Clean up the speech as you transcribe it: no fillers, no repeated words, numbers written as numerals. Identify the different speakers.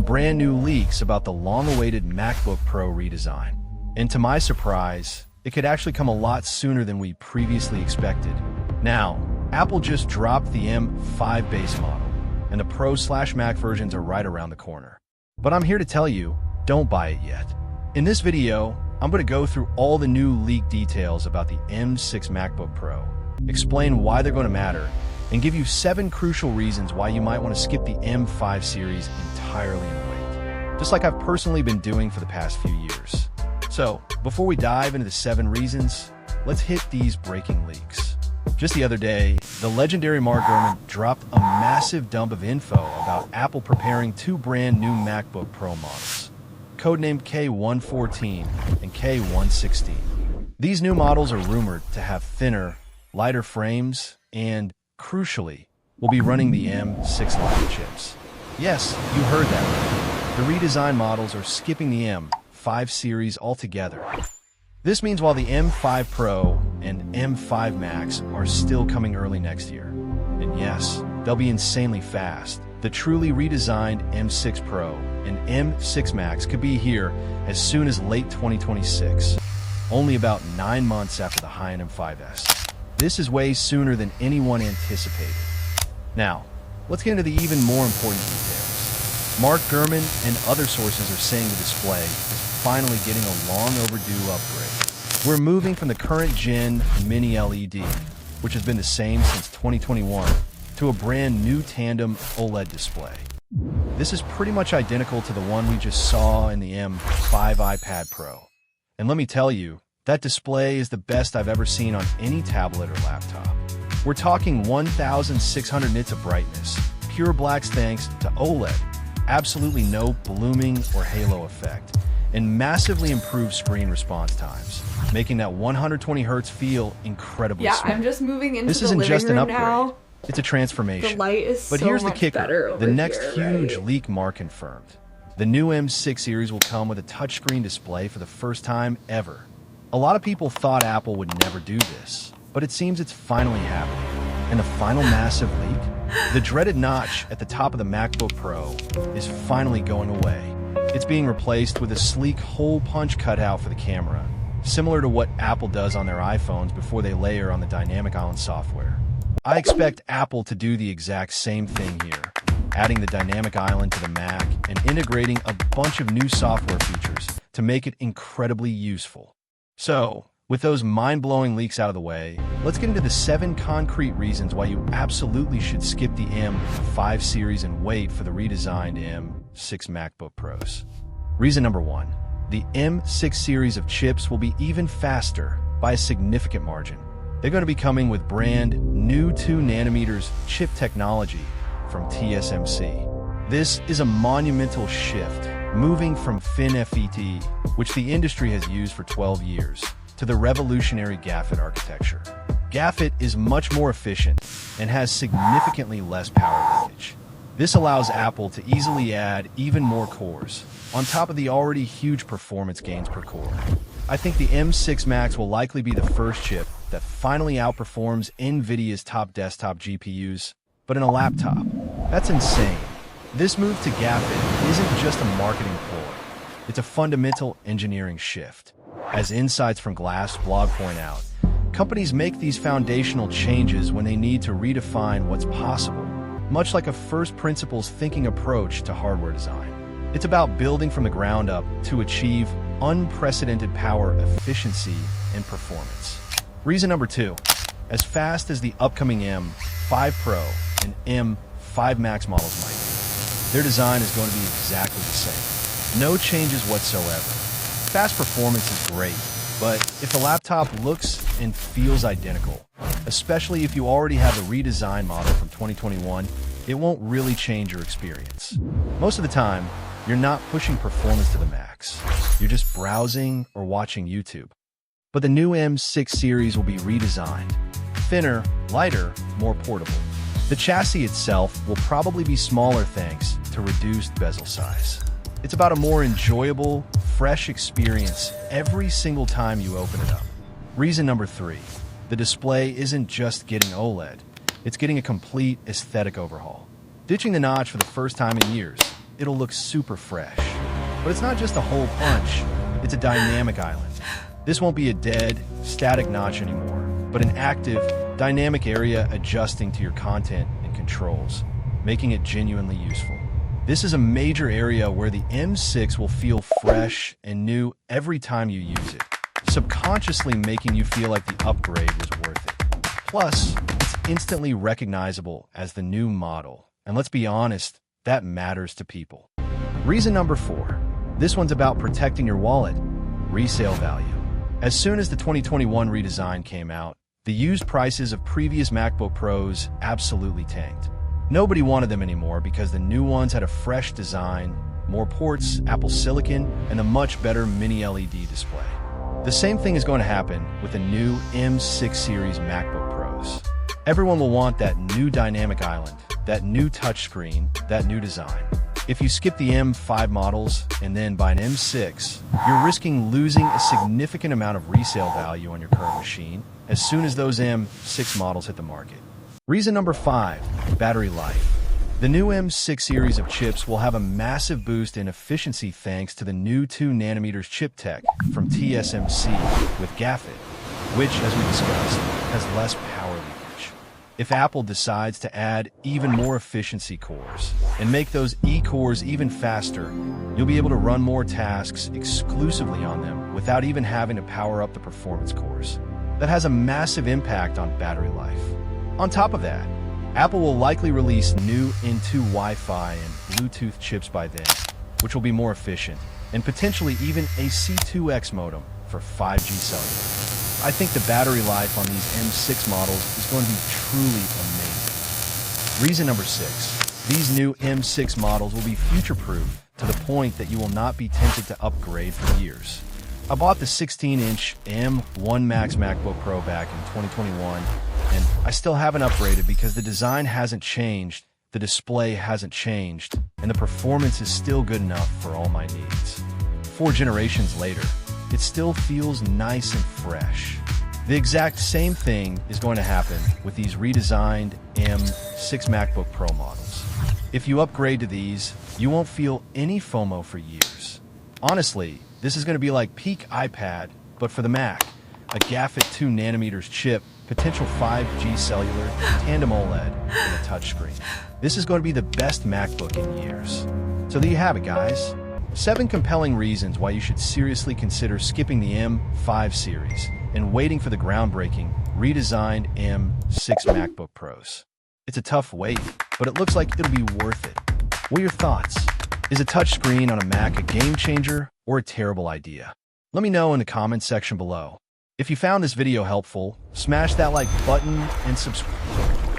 Speaker 1: brand new leaks about the long-awaited MacBook Pro redesign. And to my surprise, it could actually come a lot sooner than we previously expected. Now, Apple just dropped the M5 base model, and the Pro/Mac versions are right around the corner. But I'm here to tell you, don't buy it yet. In this video, I'm going to go through all the new leaked details about the M6 MacBook Pro, explain why they're going to matter, and give you 7 crucial reasons why you might want to skip the M5 series entirely and wait, just like I've personally been doing for the past few years. So, before we dive into the 7 reasons, let's hit these breaking leaks. Just the other day, the legendary Mark Gurman dropped a massive dump of info about Apple preparing 2 brand new MacBook Pro models, codenamed K114 and K116. These new models are rumored to have thinner, lighter frames and, crucially, will be running the M6 line chips. Yes, you heard that right. The redesigned models are skipping the M5 series altogether. This means while the M5 Pro and M5 Max are still coming early next year, and yes, they'll be insanely fast, the truly redesigned M6 Pro and M6 Max could be here as soon as late 2026, only about 9 months after the high-end M5s. This is way sooner than anyone anticipated. Now, let's get into the even more important details. Mark Gurman and other sources are saying the display is finally getting a long overdue upgrade. We're moving from the current gen mini LED, which has been the same since 2021, to a brand new Tandem OLED display. This is pretty much identical to the one we just saw in the M5 iPad Pro. And let me tell you, that display is the best I've ever seen on any tablet or laptop. We're talking 1,600 nits of brightness, pure blacks thanks to OLED, absolutely no blooming or halo effect, and massively improved screen response times, making that 120 Hz feel incredibly smooth.
Speaker 2: I'm just moving into
Speaker 1: this
Speaker 2: the
Speaker 1: isn't
Speaker 2: living
Speaker 1: just an
Speaker 2: room
Speaker 1: upgrade.
Speaker 2: now.
Speaker 1: It's a transformation.
Speaker 2: The light is
Speaker 1: but
Speaker 2: so
Speaker 1: here's the
Speaker 2: much
Speaker 1: kicker.
Speaker 2: better over
Speaker 1: The next
Speaker 2: here,
Speaker 1: huge
Speaker 2: right?
Speaker 1: leak Mark confirmed. The new M6 series will come with a touchscreen display for the first time ever. A lot of people thought Apple would never do this, but it seems it's finally happening. And the final massive leak? The dreaded notch at the top of the MacBook Pro is finally going away. It's being replaced with a sleek hole punch cutout for the camera, similar to what Apple does on their iPhones before they layer on the Dynamic Island software. I expect Apple to do the exact same thing here, adding the Dynamic Island to the Mac and integrating a bunch of new software features to make it incredibly useful. So, with those mind-blowing leaks out of the way, let's get into the 7 concrete reasons why you absolutely should skip the M5 series and wait for the redesigned M6 MacBook Pros. Reason number 1. The M6 series of chips will be even faster by a significant margin. They're going to be coming with brand new 2nm chip technology from TSMC. This is a monumental shift, moving from FinFET, which the industry has used for 12 years, to the revolutionary GAAFIT architecture. GAAFIT is much more efficient and has significantly less power leakage. This allows Apple to easily add even more cores, on top of the already huge performance gains per core. I think the M6 Max will likely be the first chip that finally outperforms NVIDIA's top desktop GPUs, but in a laptop. That's insane. This move to GAAFIT isn't just a marketing ploy. It's a fundamental engineering shift. As Insights from Glass blog point out, companies make these foundational changes when they need to redefine what's possible, much like a first principles thinking approach to hardware design. It's about building from the ground up to achieve unprecedented power, efficiency, and performance. Reason number 2. As fast as the upcoming M5 Pro and M5 Max models might be, their design is going to be exactly the same. No changes whatsoever. Fast performance is great, but if the laptop looks and feels identical, especially if you already have a redesigned model from 2021, it won't really change your experience. Most of the time, you're not pushing performance to the max. You're just browsing or watching YouTube. But the new M6 series will be redesigned. Thinner, lighter, more portable. The chassis itself will probably be smaller thanks to reduced bezel size. It's about a more enjoyable, fresh experience every single time you open it up. Reason number 3. The display isn't just getting OLED, it's getting a complete aesthetic overhaul. Ditching the notch for the first time in years, it'll look super fresh. But it's not just a hole punch, it's a dynamic island. This won't be a dead, static notch anymore, but an active, dynamic area adjusting to your content and controls, making it genuinely useful. This is a major area where the M6 will feel fresh and new every time you use it, subconsciously making you feel like the upgrade was worth it. Plus, it's instantly recognizable as the new model. And let's be honest, that matters to people. Reason number 4. This one's about protecting your wallet. Resale value. As soon as the 2021 redesign came out, the used prices of previous MacBook Pros absolutely tanked. Nobody wanted them anymore because the new ones had a fresh design, more ports, Apple Silicon, and a much better mini LED display. The same thing is going to happen with the new M6 series MacBook Pros. Everyone will want that new dynamic island, that new touchscreen, that new design. If you skip the M5 models and then buy an M6, you're risking losing a significant amount of resale value on your current machine as soon as those M6 models hit the market. Reason number 5, battery life. The new M6 series of chips will have a massive boost in efficiency thanks to the new 2nm chip tech from TSMC with GAAFIT, which, as we discussed, has less power leakage. If Apple decides to add even more efficiency cores and make those E-cores even faster, you'll be able to run more tasks exclusively on them without even having to power up the performance cores. That has a massive impact on battery life. On top of that, Apple will likely release new N2 Wi-Fi and Bluetooth chips by then, which will be more efficient, and potentially even a C2X modem for 5G cellular. I think the battery life on these M6 models is going to be truly amazing. Reason number 6. These new M6 models will be future-proof to the point that you will not be tempted to upgrade for years. I bought the 16-inch M1 Max MacBook Pro back in 2021, and I still haven't upgraded because the design hasn't changed, the display hasn't changed, and the performance is still good enough for all my needs. 4 generations later, it still feels nice and fresh. The exact same thing is going to happen with these redesigned M6 MacBook Pro models. If you upgrade to these, you won't feel any FOMO for years. Honestly, this is going to be like peak iPad, but for the Mac. A GAAFIT 2nm chip, potential 5G cellular, Tandem OLED, and a touchscreen. This is going to be the best MacBook in years. So there you have it, guys. 7 compelling reasons why you should seriously consider skipping the M5 series and waiting for the groundbreaking, redesigned M6 MacBook Pros. It's a tough wait, but it looks like it'll be worth it. What are your thoughts? Is a touchscreen on a Mac a game changer or a terrible idea? Let me know in the comments section below. If you found this video helpful, smash that like button and subscribe.